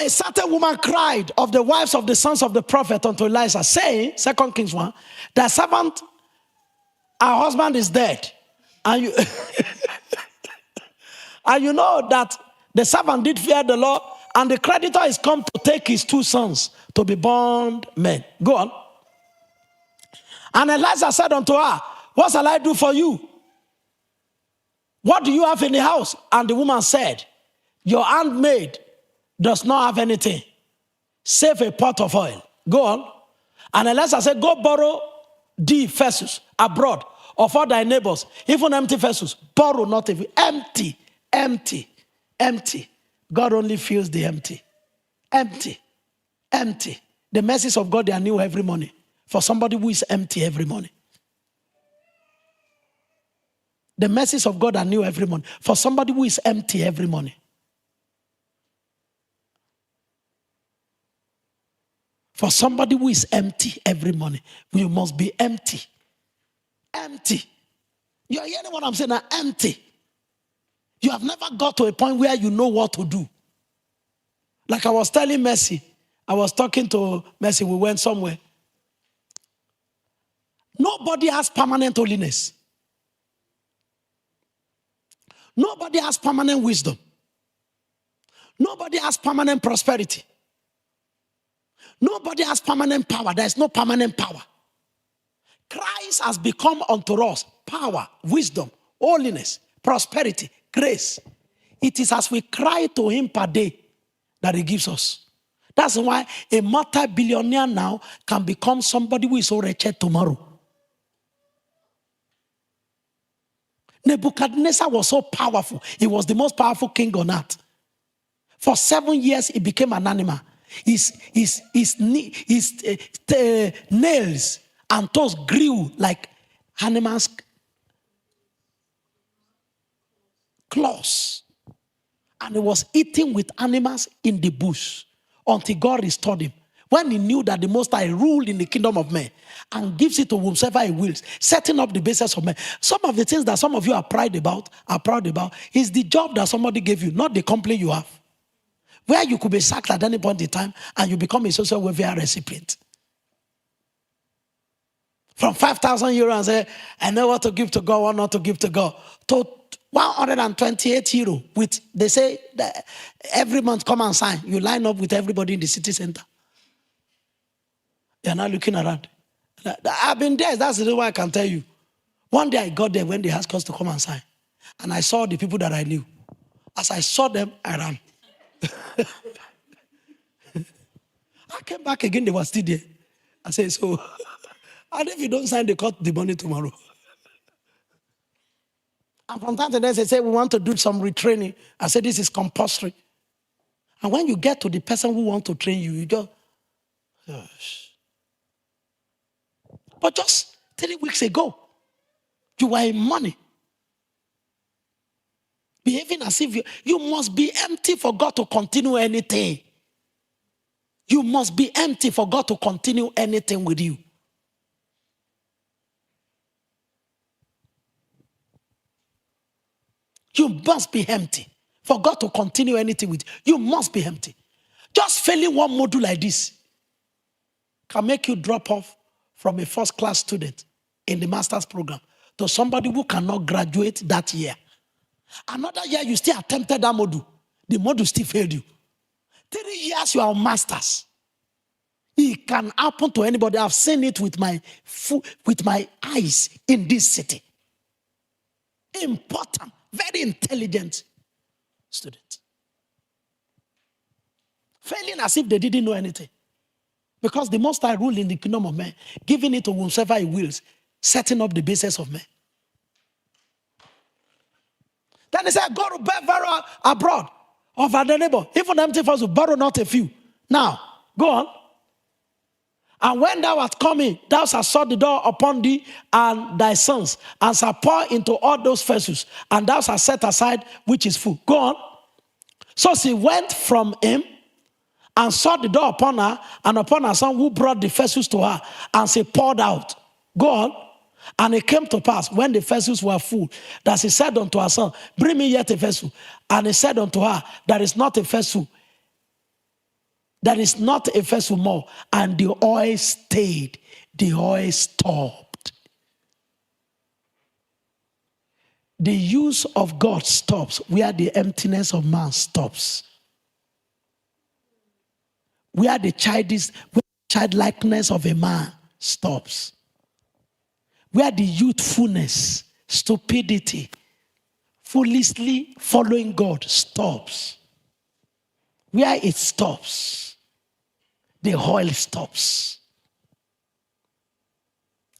a certain woman cried of the wives of the sons of the prophet unto Elisha, saying, 2 Kings 1, the servant, our husband is dead. And you, and you know that the servant did fear the Lord, and the creditor is come to take his 2 sons to be bondmen. Go on. And Elisha said unto her, what shall I do for you? What do you have in the house? And the woman said, your handmaid does not have anything, save a pot of oil. Go on. And Elisha said, go borrow thee vessels abroad of all thy neighbors, even empty vessels. Borrow not even empty, empty, empty. God only fills the empty. Empty, empty. The mercies of God, they are new every morning. For somebody who is empty every morning. The mercies of God are new every morning. For somebody who is empty every morning. For somebody who is empty every morning. You must be empty. Empty. You're hearing what I'm saying now? Empty. You have never got to a point where you know what to do. Like I was telling Mercy. I was talking to Mercy. We went somewhere. Nobody has permanent holiness. Nobody has permanent wisdom. Nobody has permanent prosperity. Nobody has permanent power. There is no permanent power. Christ has become unto us power, wisdom, holiness, prosperity, grace. It is as we cry to him per day that he gives us. That's why a multi-billionaire now can become somebody who is so wretched tomorrow. Nebuchadnezzar was so powerful. He was the most powerful king on earth. For 7 years, he became an animal. His nails and toes grew like animals' claws. And he was eating with animals in the bush until God restored him. When he knew that the Most High ruled in the kingdom of men and gives it to whomsoever he wills, setting up the basis of men. Some of the things that some of you are proud about, is the job that somebody gave you, not the company you have. Where you could be sacked at any point in time and you become a social welfare recipient. From 5,000 euros and say, I know what to give to God, what not to give to God, to 128 euro, with, they say, that every month come and sign. You line up with everybody in the city center. They're not looking around. I've been there. That's the reason why I can tell you. One day I got there when they asked us to come and sign. And I saw the people that I knew. As I saw them, I ran. I came back again, they were still there. I said, so, and if you don't sign, they cut the money tomorrow. And from time to time, they say, we want to do some retraining. I said, this is compulsory. And when you get to the person who wants to train you, you just, gosh. But just 3 weeks ago, you were in money. Behaving as if you must be empty for God to continue anything. You must be empty for God to continue anything with you. You must be empty for God to continue anything with you. You must be empty. Just failing one module like this can make you drop off from a first-class student in the master's program to somebody who cannot graduate that year. Another year, you still attempted that module. The module still failed you. 3 years, you are on masters. It can happen to anybody. I've seen it with my eyes in this city. Important, very intelligent students. Failing as if they didn't know anything. Because the Most High rule in the kingdom of men, giving it to whomsoever he wills, setting up the basis of men. Then he said, go to borrow abroad of our neighbor. Even empty for us to borrow not a few. Now, go on. And when thou art coming, thou shalt shut the door upon thee and thy sons, and shalt pour into all those vessels, and thou shalt set aside which is full. Go on. So she went from him and shut the door upon her and upon her son who brought the vessels to her, and she poured out. Go on. And it came to pass, when the vessels were full, that she said unto her son, bring me yet a vessel. And he said unto her, there is not a vessel There is not a vessel more. And the oil stayed. The oil stopped. The use of God stops where the emptiness of man stops. Where the childlikeness of a man stops. Where the youthfulness, stupidity, foolishly following God stops. Where it stops, the oil stops.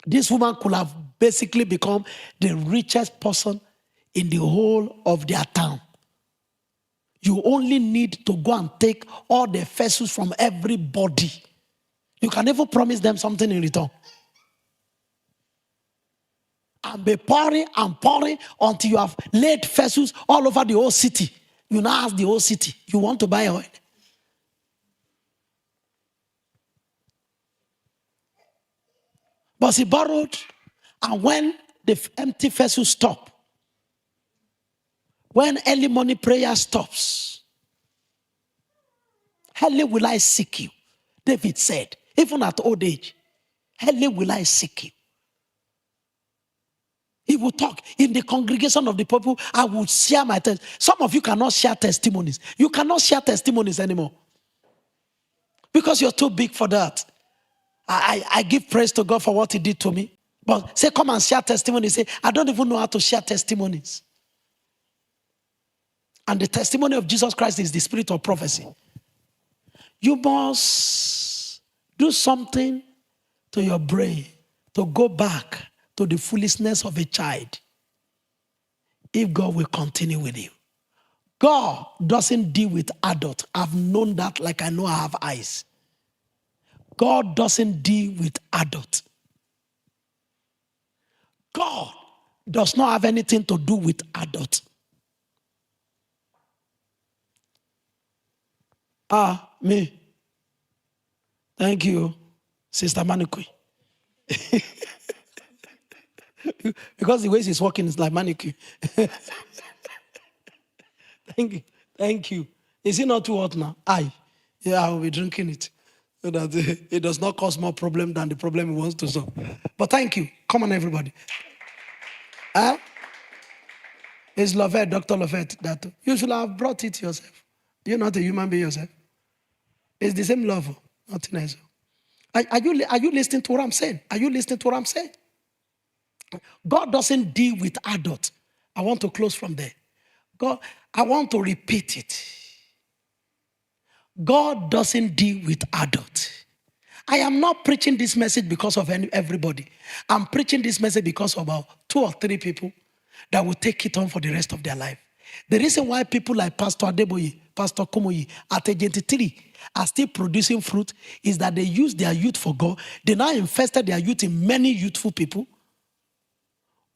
This woman could have basically become the richest person in the whole of their town. You only need to go and take all the vessels from everybody. You can even promise them something in return. And be pouring and pouring until you have laid vessels all over the whole city. You now ask the whole city, you want to buy oil? But she borrowed, and when the empty vessel stops, when early morning prayer stops, early will I seek you. David said, even at old age, early will I seek you. He will talk in the congregation of the people. I will share my testimony. Some of you cannot share testimonies. You cannot share testimonies anymore because you're too big for that. I give praise to God for what he did to me. But say, come and share testimonies. Say, I don't even know how to share testimonies. And the testimony of Jesus Christ is the spirit of prophecy. You must do something to your brain to go back to the foolishness of a child if God will continue with you. God doesn't deal with adults. I've known that like I know I have eyes. God doesn't deal with adults. God does not have anything to do with adults. Me. Thank you, Sister Manikui. Because the way she's walking is like manicure. Thank you. Thank you. Is it not too hot now? Yeah, I will be drinking it. So that it does not cause more problem than the problem it wants to solve. But thank you. Come on, everybody. It's Lovett, Dr. Lovett, that you should have brought it yourself. You're not a human being yourself. It's the same love, nothing else. Are you listening to what I'm saying? Are you listening to what I'm saying? God doesn't deal with adults. I want to close from there. God, I want to repeat it. God doesn't deal with adults. I am not preaching this message because of everybody. I'm preaching this message because of about 2 or 3 people that will take it on for the rest of their life. The reason why people like Pastor Adeboye, Pastor Komoyi, at age 23 are still producing fruit is that they use their youth for God. They now invested their youth in many youthful people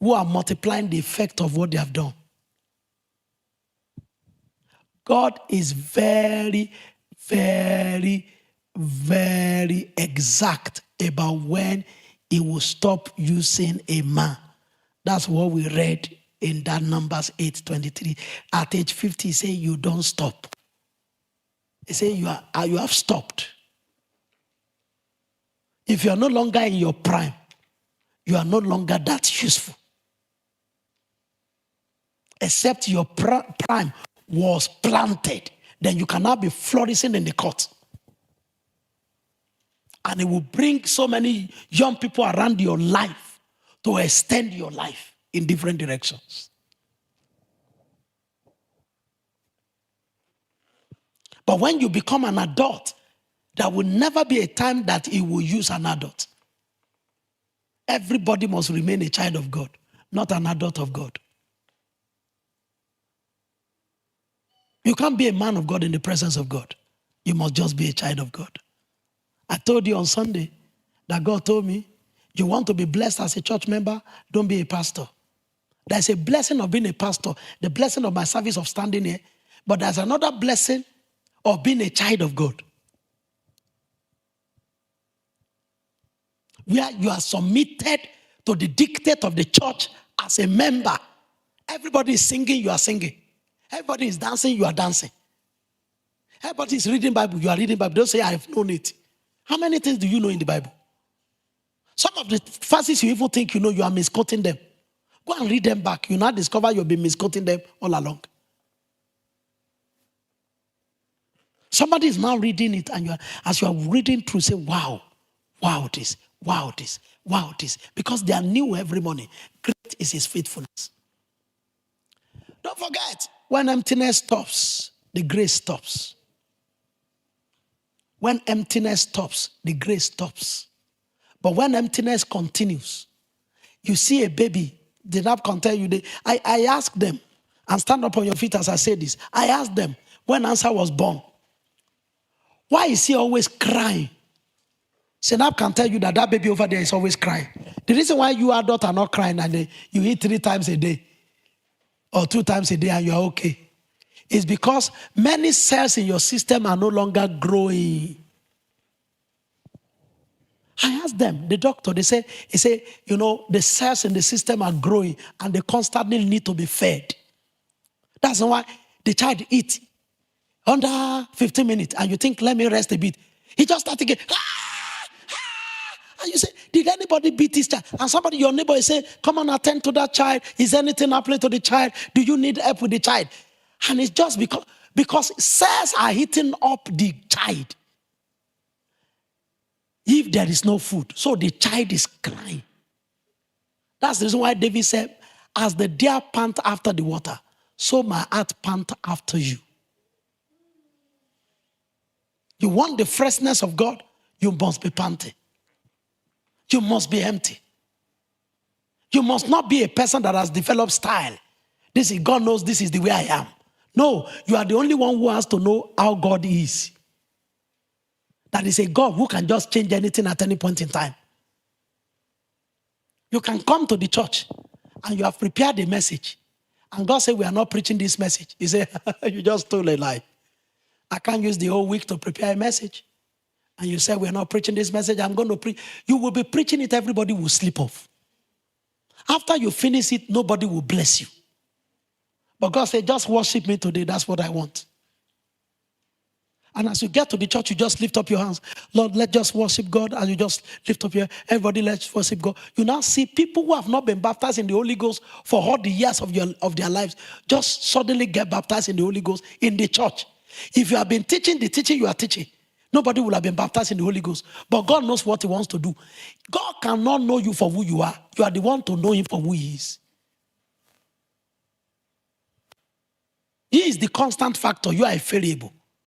who are multiplying the effect of what they have done. God is very, very, very exact about when he will stop using a man. That's what we read in that Numbers 8:23. At age 50, he said, you don't stop. He said, you have stopped. If you are no longer in your prime, you are no longer that useful. Except your prime was planted, then you cannot be flourishing in the court. And it will bring so many young people around your life to extend your life in different directions. But when you become an adult, there will never be a time that he will use an adult. Everybody must remain a child of God, not an adult of God. You can't be a man of God in the presence of God. You must just be a child of God. I told you on Sunday that God told me, you want to be blessed as a church member, don't be a pastor. There's a blessing of being a pastor, the blessing of my service of standing here, but there's another blessing of being a child of God. Where you are submitted to the dictate of the church as a member. Everybody is singing, you are singing. Everybody is dancing, you are dancing. Everybody is reading Bible. You are reading Bible. Don't say, I have known it. How many things do you know in the Bible? Some of the verses you even think you know, you are misquoting them. Go and read them back. You now discover you'll be misquoting them all along. Somebody is now reading it, and as you are reading through, say, wow, wow this, wow this, wow this. Because they are new every morning. Great is his faithfulness. Don't forget, when emptiness stops, the grace stops. When emptiness stops, the grace stops. But when emptiness continues, you see a baby, the nap can tell you, I asked them, and stand up on your feet as I say this. I asked them, when Answer was born, why is he always crying? Senap can tell you that baby over there is always crying. The reason why you adults are not crying and you eat 3 times a day or 2 times a day and you are okay is because many cells in your system are no longer growing. I asked them, the doctor, he said, the cells in the system are growing and they constantly need to be fed. That's why the child eats under 15 minutes and you think, let me rest a bit. He just started again. And you say, did anybody beat this child? And somebody, your neighbor, is saying, come on, attend to that child. Is anything happening to the child? Do you need help with the child? And it's just because cells are eating up the child. If there is no food, so the child is crying. That's the reason why David said, as the deer pant after the water, so my heart pant after you. You want the freshness of God, you must be panting. You must be empty. You must not be a person that has developed style. God knows this is the way I am. No, you are the only one who has to know how God is. That is a God who can just change anything at any point in time. You can come to the church and you have prepared a message. And God said, we are not preaching this message. He said, you just told a lie. I can't use the whole week to prepare a message. And you say, we're not preaching this message, I'm going to preach. You will be preaching it, everybody will sleep off. After you finish it, nobody will bless you. But God said, just worship me today, that's what I want. And as you get to the church, you just lift up your hands. Lord, let's just worship God. And you just lift up everybody, let's worship God. You now see people who have not been baptized in the Holy Ghost for all the years of their lives, just suddenly get baptized in the Holy Ghost in the church. If you have been teaching the teaching you are teaching, nobody will have been baptized in the Holy Ghost. But God knows what he wants to do. God cannot know you for who you are. You are the one to know him for who he is. He is the constant factor. You are a variable.